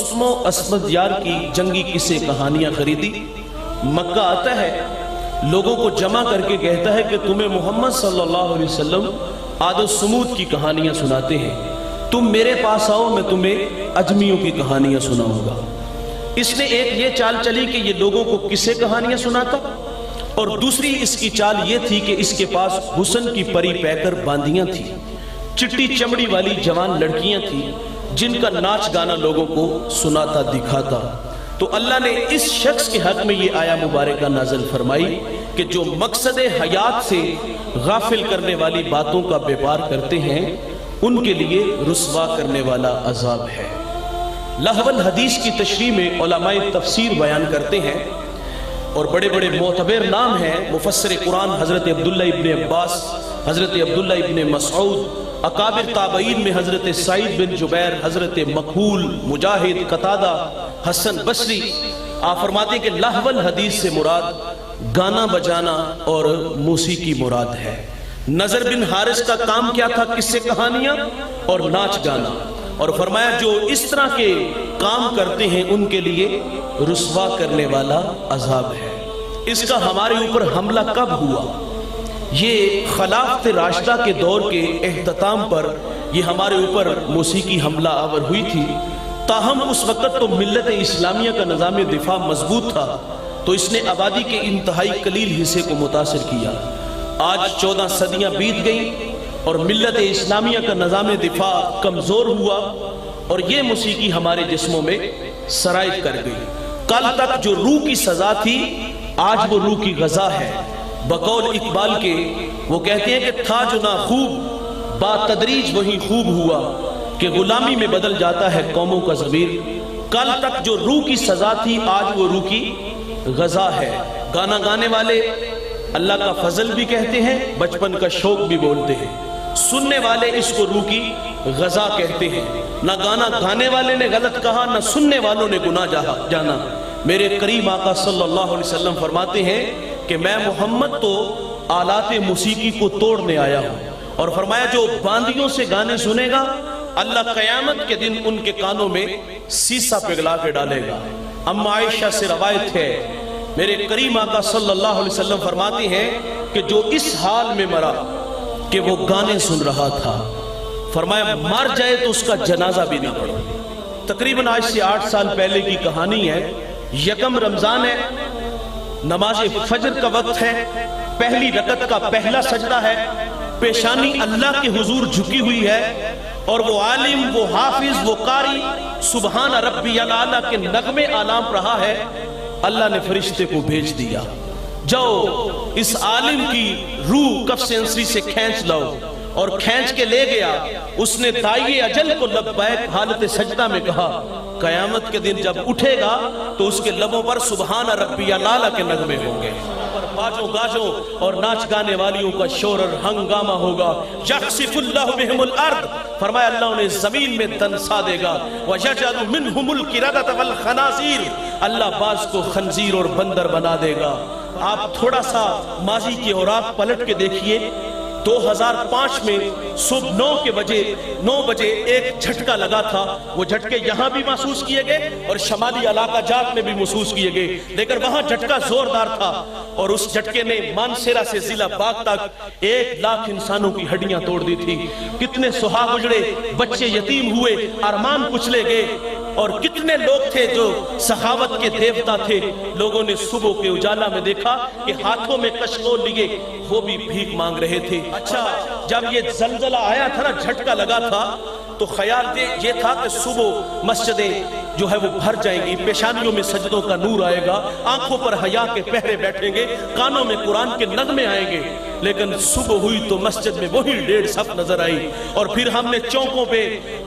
رستم و اسفندیار کی جنگی قصے کہانیاں خریدی، مکہ آتا ہے، لوگوں کو جمع کر کے کہتا ہے کہ تمہیں محمد صلی اللہ علیہ وسلم عاد و سمود کی کہانیاں سناتے ہیں، تم میرے پاس آؤ، میں تمہیں اجمیوں کی کہانیاں سناؤں گا۔ اس نے ایک یہ چال چلی کہ یہ لوگوں کو قصے کہانیاں سناتا، اور دوسری اس کی چال یہ تھی کہ اس کے پاس حسن کی پری پیکر باندیاں تھی، چٹی چمڑی والی جوان لڑکیاں تھیں جن کا ناچ گانا لوگوں کو سناتا دکھاتا۔ تو اللہ نے اس شخص کے حق میں یہ آیا مبارکہ نازل فرمائی کہ جو مقصد حیات سے غافل کرنے والی باتوں کا بیپار کرتے ہیں ان کے لیے رسوا کرنے والا عذاب ہے۔ لہو الحدیث کی تشریح میں علماء تفسیر بیان کرتے ہیں، اور بڑے بڑے معتبر نام ہیں مفسر قرآن حضرت عبداللہ ابن عباس، حضرت عبداللہ ابن مسعود، اکابر تابعین میں حضرت سعید بن جبیر، حضرت مکحول، مجاہد، قتادہ، حسن بصری۔ آپ فرماتے ہیں کہ لہو الحدیث سے مراد گانا بجانا اور موسیقی مراد ہے۔ نظر بن حارث کا کام کیا تھا؟ قصے کہانیاں اور ناچ گانا، اور فرمایا جو اس طرح کے کام کرتے ہیں ان کے لیے رسوا کرنے والا عذاب ہے۔ اس کا ہمارے اوپر حملہ کب ہوا؟ یہ خلافت راشدہ کے دور کے اختتام پر یہ ہمارے اوپر موسیقی حملہ آور ہوئی تھی، تاہم اس وقت تو ملت اسلامیہ کا نظام دفاع مضبوط تھا، تو اس نے آبادی کے انتہائی قلیل حصے کو متاثر کیا۔ آج 14 صدیاں بیت گئیں اور ملت اسلامیہ کا نظام دفاع کمزور ہوا، اور یہ موسیقی ہمارے جسموں میں سرایت کر گئی۔ کل تک جو روح کی سزا تھی آج وہ روح کی غذا ہے۔ بقول اقبال کے وہ کہتے ہیں کہ تھا جو نہ خوب با تدریج وہی خوب ہوا، کہ غلامی میں بدل جاتا ہے قوموں کا ضمیر۔ کل تک جو روح کی سزا تھی آج وہ روح کی غذا ہے۔ گانا گانے والے اللہ کا فضل بھی کہتے ہیں، بچپن کا شوق بھی بولتے ہیں، سننے والے اس کو روح کی غذا کہتے ہیں۔ نہ گانا گانے والے نے غلط کہا، نہ سننے والوں نے گناہ جانا۔ میرے کریم آقا صلی اللہ علیہ وسلم فرماتے ہیں کہ میں محمد تو آلات موسیقی کو توڑنے آیا ہوں، اور فرمایا جو باندیوں سے گانے سنے گا اللہ قیامت کے دن ان کے کانوں میں سیسا پگھلا کے ڈالے گا۔ اما عائشہ سے روایت ہے، میرے کریم آقا صلی اللہ علیہ وسلم فرماتے ہیں کہ جو اس حال میں مرا کہ وہ گانے سن رہا تھا، فرمایا مر جائے تو اس کا جنازہ بھی نہ پڑھو۔ تقریباً آج سے 8 سال پہلے کی کہانی ہے۔ یکم رمضان ہے، نماز فجر کا وقت ہے، پہلی رکعت کا پہلا سجدہ ہے، پیشانی اللہ کے حضور جھکی ہوئی ہے، اور وہ عالم، وہ حافظ، وہ قاری سبحان ربی الاعلیٰ کے نغمے آلام رہا ہے۔ اللہ نے فرشتے کو بھیج دیا، جاؤ اس عالم کی روح کف سینسری سے کھینچ لاؤ، اور کھینچ کے لے گیا۔ اس نے داعی اجل کو لبیک حالت سجدہ میں کہا، قیامت کے دن جب اٹھے گا تو اس کے لبوں پر سبحان ربی الاعلیٰ کے نغمے ہوں گے، باجوں گاجوں اور ناچ گانے والیوں کا شور اور ہنگامہ ہوگا۔ یخسف اللہ بہم الارض، فرمایا اللہ انہیں زمین میں دنسا دے گا۔ وَيَجْعَلُ مِنْهُمُ الْقِرَدَةَ وَالْخَنَازِيرَ، اللہ بعض کو خنزیر اور بندر بنا دے گا۔ آپ تھوڑا سا ماضی کے اوراق پلٹ کے دیکھیے، 2005 میں صبح 9 بجے ایک جھٹکا لگا تھا۔ وہ جھٹکے یہاں بھی محسوس کیے گئے اور شمالی علاقہ جات میں بھی محسوس کیے گئے، لیکن وہاں جھٹکا زوردار تھا، اور اس جھٹکے نے مانسیرا سے ضلع باغ تک 1 لاکھ انسانوں کی ہڈیاں توڑ دی تھی۔ کتنے سہاگ اجڑے، بچے یتیم ہوئے، ارمان کچلے گئے، اور کتنے لوگ تھے جو سخاوت کے دیوتا تھے، لوگوں نے صبح کے اجالا میں دیکھا کہ ہاتھوں میں کشکول لیے وہ بھی بھیک مانگ رہے تھے۔ اچھا جب یہ زلزلہ آیا تھا نا، جھٹکا لگا تھا، تو خیال یہ تھا کہ صبح مسجدیں جو ہے وہ بھر جائیں گی، پیشانیوں میں سجدوں کا نور آئے گا، آنکھوں پر حیا کے پہرے بیٹھیں گے، کانوں میں قرآن کے نغمے آئیں گے۔ لیکن صبح ہوئی تو مسجد میں وہی 1.5 صف نظر آئی، اور پھر ہم نے چوکوں پہ،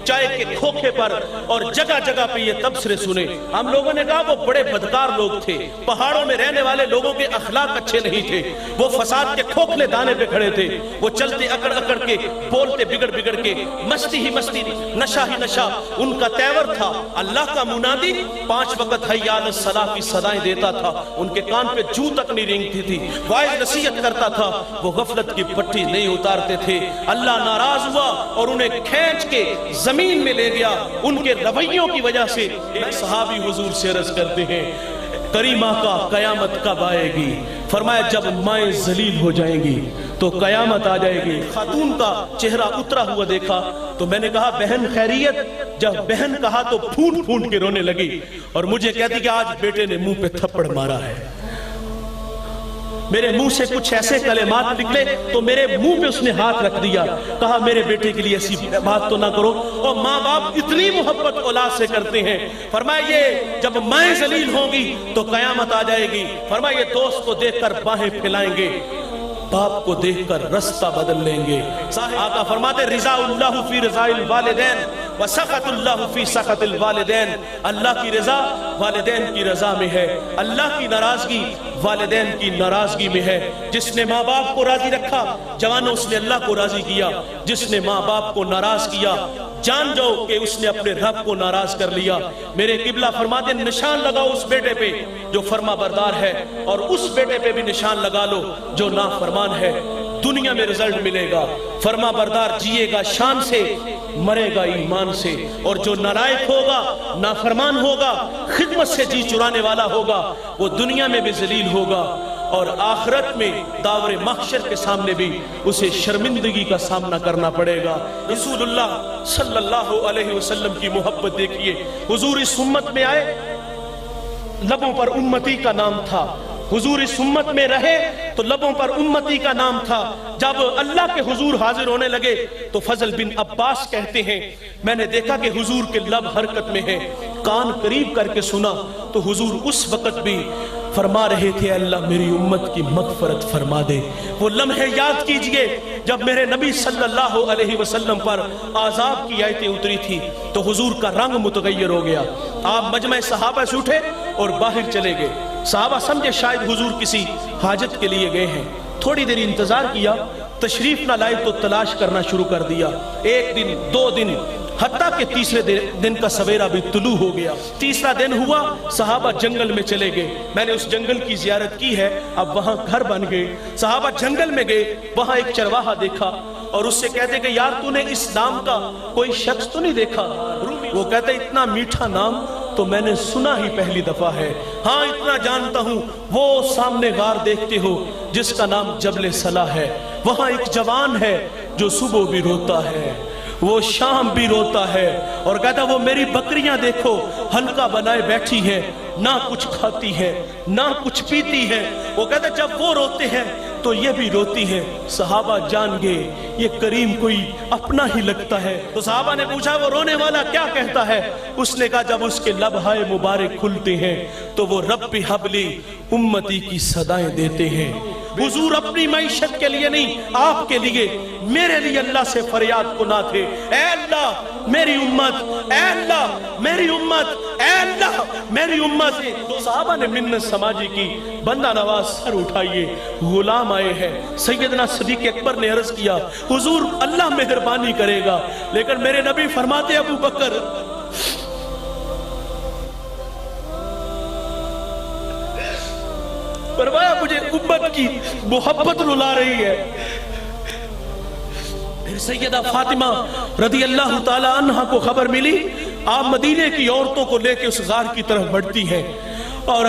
چائے کے کھوکھے پر اور جگہ جگہ پہ یہ تبصرے سنے۔ ہم لوگوں نے کہا وہ بڑے بدکار لوگ تھے، پہاڑوں میں رہنے والے لوگوں کے اخلاق اچھے نہیں تھے، وہ فساد کے کھوکھلے دانے پہ کھڑے تھے، وہ چلتے اکڑ اکڑ کے، بولتے بگڑ بگڑ کے، مستی ہی مستی، نشہ ہی نشہ ان کا تیور تھا۔ اللہ کا منادی 5 وقت حی علی الصلاۃ کی صدائیں دیتا تھا، ان کے کان پہ جو تک نہیں رینگتی تھی، واعظ نصیحت کرتا تھا، وہ غفلت کی پٹی نہیں اتارتے تھے۔ اللہ ناراض ہوا اور انہیں کھینچ کے زمین زمین میں لے گیا ان کے رویوں کی وجہ سے۔ ایک صحابی حضور سے عرض کرتے ہیں کریمہ کا قیامت کب آئے گی؟ فرمایا جب مائیں ذلیل ہو جائیں گی تو قیامت آ جائے گی۔ خاتون کا چہرہ اترا ہوا دیکھا تو میں نے کہا بہن خیریت؟ جب بہن کہا تو پھونٹ پھونٹ کے رونے لگی اور مجھے کہتی کہ آج بیٹے نے منہ پہ تھپڑ مارا ہے۔ میرے منہ سے کچھ ایسے کلمات نکلے تو میرے منہ پہ اس نے ہاتھ رکھ دیا، کہا میرے بیٹے کے لیے ایسی بات تو نہ کرو۔ اور ماں باپ اتنی محبت اولاد سے کرتے ہیں۔ فرمایا یہ جب مائیں ذلیل ہوں گی تو قیامت آ جائے گی۔ فرمایا یہ دوست کو دیکھ کر باہیں پھیلائیں گے، باپ کو دیکھ کر رستہ بدل لیں گے۔ آقا فرماتے رضا اللہ فی رضا الوالدین وسخط اللہ فی سخط الوالدین۔ اللہ کی رضا والدین کی رضا میں ہے، اللہ کی ناراضگی والدین کی ناراضگی میں ہے۔ جس نے ماں باپ کو راضی رکھا جوانوں اس نے اللہ کو راضی کیا، جس نے ماں باپ کو ناراض کیا جان جاؤ کہ اس نے اپنے رب کو ناراض کر لیا۔ میرے قبلہ فرماتے نشان لگاؤ اس بیٹے پہ جو فرما بردار ہے اور اس بیٹے پہ بھی نشان لگا لو جو نافرمان ہے۔ دنیا میں رزلٹ ملے گا، فرما بردار جیے گا شان سے، مرے گا ایمان سے، اور جو نالائق ہوگا نافرمان ہوگا خدمت سے جی چرانے والا ہوگا وہ دنیا میں بھی ذلیل ہوگا اور آخرت میں داور محشر کے سامنے بھی اسے شرمندگی کا سامنا کرنا پڑے گا۔ رسول اللہ صلی اللہ علیہ وسلم کی محبت دیکھیے، حضور اس امت میں آئے لبوں پر امتی کا نام تھا، حضور اس امت میں رہے تو لبوں پر امتی کا نام تھا۔ جب اللہ کے حضور حاضر ہونے لگے تو فضل بن عباس کہتے ہیں میں نے دیکھا کہ حضور کے لب حرکت میں ہیں، کان قریب کر کے سنا تو حضور اس وقت بھی فرما رہے تھے اللہ میری امت کی مغفرت فرما دے۔ وہ لمحے یاد کیجئے جب میرے نبی صلی اللہ علیہ وسلم پر عذاب کی آیتیں اتری تھی تو حضور کا رنگ متغیر ہو گیا۔ آپ مجمع صحابہ سے اٹھے اور باہر چلے گئے۔ صحابہ سمجھے شاید حضور کسی حاجت کے لیے گئے ہیں، تھوڑی دیر انتظار کیا، تشریف نہ لائے تو تلاش کرنا شروع کر دیا۔ ایک دن، دو دن، حتیٰ کہ تیسرے دن کا سویرا بھی طلوع ہو گیا۔ تیسرا دن ہوا، صحابہ جنگل میں چلے گئے۔ میں نے اس جنگل کی زیارت کی ہے، اب وہاں گھر بن گئے۔ صحابہ جنگل میں گئے، وہاں ایک چرواہا دیکھا اور اس سے کہتے کہ یار تو نے اس نام کا کوئی شخص تو نہیں دیکھا؟ وہ کہتے اتنا میٹھا نام تو میں نے سنا ہی پہلی دفعہ ہے، ہاں اتنا جانتا ہوں وہ سامنے غار دیکھتے ہو جس کا نام جبل صلاح ہے، وہاں ایک جوان ہے جو صبح بھی روتا ہے، وہ شام بھی روتا ہے، اور کہتا وہ میری بکریاں دیکھو ہلکا بنائے بیٹھی ہے، نہ کچھ کھاتی ہے نہ کچھ پیتی ہے۔ وہ کہتا جب وہ روتے ہیں تو یہ بھی روتی ہے۔ صحابہ جان گئے یہ کریم کوئی اپنا ہی لگتا ہے۔ تو صحابہ نے پوچھا وہ رونے والا کیا کہتا ہے؟ اس نے کہا جب اس کے لبہائے مبارک کھلتے ہیں تو وہ رب حبلی امتی کی صدائیں دیتے ہیں۔ حضور اپنی معیشت کے لیے نہیں، آپ کے لیے، میرے لیے اللہ سے فریاد کنا تھے، اے اللہ میری امت، اے اللہ میری امت، اے اللہ میری امت۔ تو صحابہ نے منت سماجی کی، بندہ نواز سر اٹھائیے غلام آئے ہیں۔ سیدنا صدیق اکبر نے عرض کیا حضور اللہ مہربانی کرے گا، لیکن میرے نبی فرماتے ابو بکر فرمایا مجھے امت کی محبت رلا رہی ہے۔ پھر سیدہ فاطمہ رضی اللہ تعالی عنہ کو خبر ملی، آپ مدینے کی عورتوں کو لے کے اس غار کی طرف بڑھتی ہیں، اور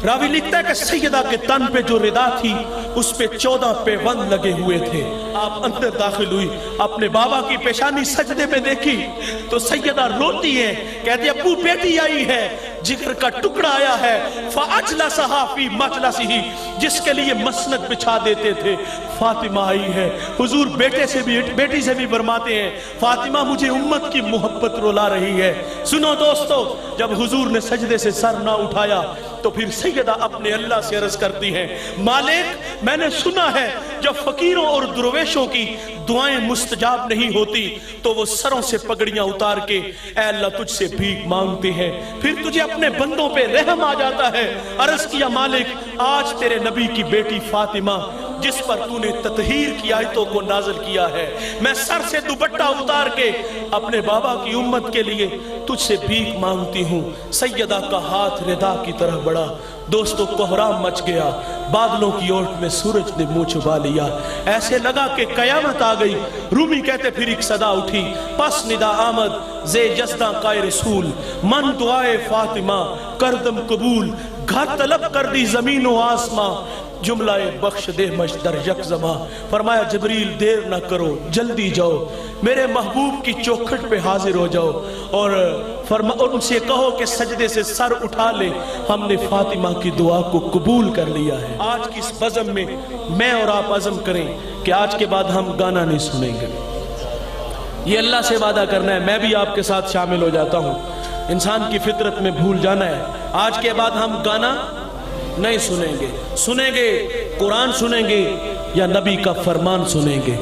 راوی لکھتا ہے کہ سیدہ کے تن پہ جو ردا تھی اس پہ 14 پیوند لگے ہوئے تھے۔ آپ اندر داخل ہوئی، اپنے بابا کی پیشانی سجدے میں دیکھی تو سیدہ روتی ہے، کہتی ابو بیٹی آئی ہے، جگر کا ٹکڑا آیا ہے، فَأَجْلَسَهَا فِي مَجْلَسِهِ، جس کے لیے مسند بچھا دیتے تھے، فاطمہ آئی ہے۔ حضور بیٹی سے بھی فرماتے ہیں فاطمہ مجھے امت کی محبت رلا رہی ہے۔ سنو دوستو، جب حضور نے سجدے سے سر نہ اٹھایا تو پھر سیدہ اپنے اللہ سے عرض کرتی ہیں مالک میں نے سنا ہے جب فقیروں اور درویشوں کی دعائیں مستجاب نہیں ہوتی تو وہ سروں سے پگڑیاں اتار کے اے اللہ تجھ سے بھیک مانگتے ہیں، پھر تجھے اپنے بندوں پہ رحم آ جاتا ہے۔ عرض کیا مالک آج تیرے نبی کی بیٹی فاطمہ جس پر تو نے تطہیر کی آیتوں کو نازل کیا ہے، میں سر سے دوپٹہ اتار کے اپنے بابا کی امت کے لیے تجھ سے بھیک مانگتی ہوں۔ سیدہ کا ہاتھ ردا کی طرح بڑھا، دوستو کوہرام مچ گیا، بادلوں کی اوٹ میں سورج نے منہ چھپا لیا، ایسے لگا کہ قیامت آ گئی۔ رومی کہتے پھر ایک صدا اٹھی، پس ندا آمد زے جسداں قائے رسول، من دعائے فاطمہ کردم قبول، گھر طلب کر دی زمین و آسماں، جملہ بخش دے مجھ در یک زماں۔ فرمایا جبریل دیر نہ کرو جلدی جاؤ، میرے محبوب کی چوکھٹ پہ حاضر ہو جاؤ، اور ان سے کہو کہ سجدے سے سر اٹھا لے، ہم نے فاطمہ کی دعا کو قبول کر لیا ہے۔ آج کی اس بزم میں میں اور آپ عزم کریں کہ آج کے بعد ہم گانا نہیں سنیں گے، یہ اللہ سے وعدہ کرنا ہے۔ میں بھی آپ کے ساتھ شامل ہو جاتا ہوں، انسان کی فطرت میں بھول جانا ہے۔ آج کے بعد ہم گانا نہیں سنیں گے، سنیں گے قرآن سنیں گے یا نبی کا فرمان سنیں گے۔